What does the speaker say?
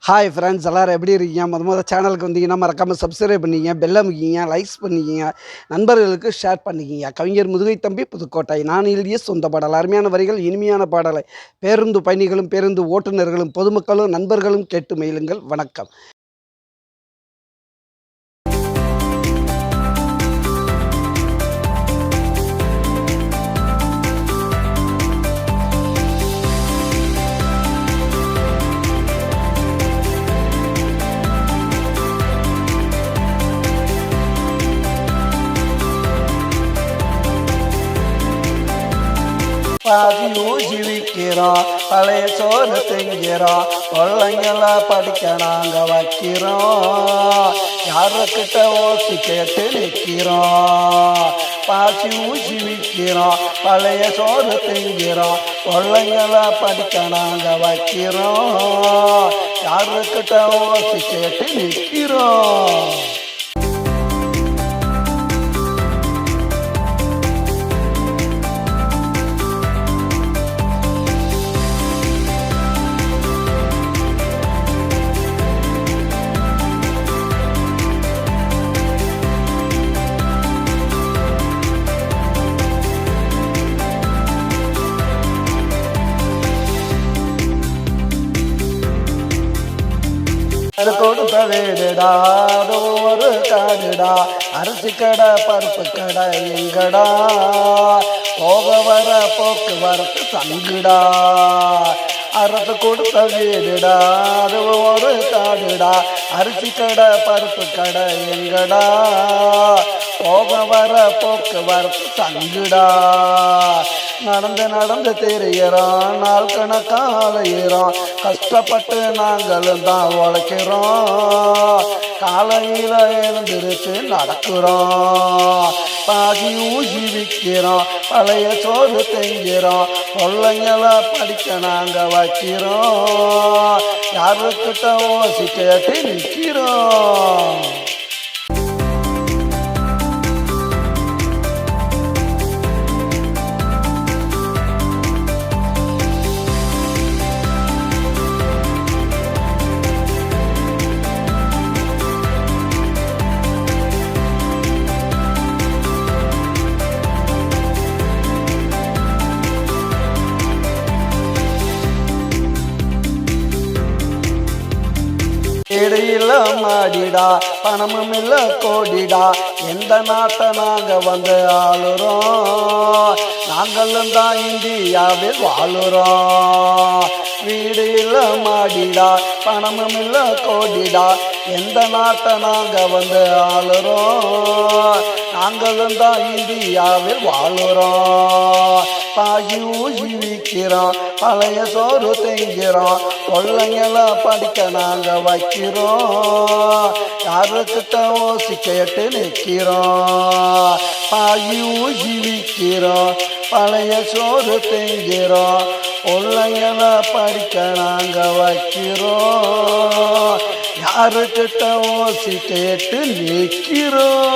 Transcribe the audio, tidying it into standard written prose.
Hi friends எல்லோரும் எப்படி இருக்கீங்க? மொதல் சேனலுக்கு வந்தீங்கன்னா மறக்காமல் சப்ஸ்கிரைப் பண்ணிக்கிங்க, பெல் அமுக்கிங்க, லைக்ஸ் பண்ணிக்கிங்க, நண்பர்களுக்கு ஷேர் பண்ணிக்கிங்க. கவிஞர் முதுகை தம்பி புதுக்கோட்டை. நான் எழுதிய சொந்த பாடல். அருமையான வரிகள், இனிமையான பாடலை பேருந்து பயணிகளும் பேருந்து ஓட்டுநர்களும் பொதுமக்களும் நண்பர்களும் கேட்டு மகிழுங்கள். வணக்கம். பாதி ஊசி விற்கிறோம், பழைய சோறு திங்கிறோம், கொள்ளைங்கள படிக்க நாங்க வைக்கிறோம், யாருக்கிட்ட ஓசி கேட்டு நிற்கிறோம். பாசி ஊசி விற்கிறோம், பழைய சோறு திங்கிறோம், கொள்ளைங்கள படிக்க நாங்க வைக்கிறோம், யாருக்கிட்ட ஓசி கேட்டு நிற்கிறோம். கொடுத்த வீடுடா, அது ஒரு காடுடா, அரிசி கடை பருப்பு கடை எங்கடா, போக வர போக்குவரத்து தங்குடா. அரசு கொடுத்த வீடுடா, அது ஒரு காடுடா, அரிசி கடை பருப்பு கடை எங்கடா, போக வர போக்குவரத்து தங்குடா. நடந்து நடந்து தெரிகிறோம், நாள் கணக்காலையிறோம், கஷ்டப்பட்டு நாங்களும் தான் உழைக்கிறோம், காலையில் எழுந்திருச்சு நடக்கிறோம், பாதி ஊசி விற்கிறோம், பழைய சோறு திங்கிறோம், கொள்ளைங்களை படிக்க நாங்கள் வைக்கிறோம், யாருக்கிட்ட ஓசி கேட்டு நிற்கிறோம். இடையில மாடிடா, பணமும் இல்லை கோடிடா, எந்த நாட்டை நாங்கள் வந்து ஆளுறோம், நாங்களும் தான் இந்தியாவில் வாழுறோம். வீடு இல்லை மாடிடா, பணமும் இல்லை கோடிடா, எந்த நாட்டை நாங்கள் வந்து ஆளுறோம், நாங்களும் தான் இந்தியாவில் வாழுறோம். பாகி ஊசி விற்கிறோம், பழைய சோறு திங்கிறோம், கொள்ளைங்களை படிக்க நாங்கள் வைக்கிறோம், யாருக்கிட்ட ஓசி கேட்டு நிற்கிறோம். பாகி ஊசி விற்கிறோம், பழைய சோறு திங்கிறோம், கொள்ளைங்களை படிக்க நாங்கள் வைக்கிறோம், யாருக்கிட்ட ஓசி கேட்டு நிற்கிறோம்.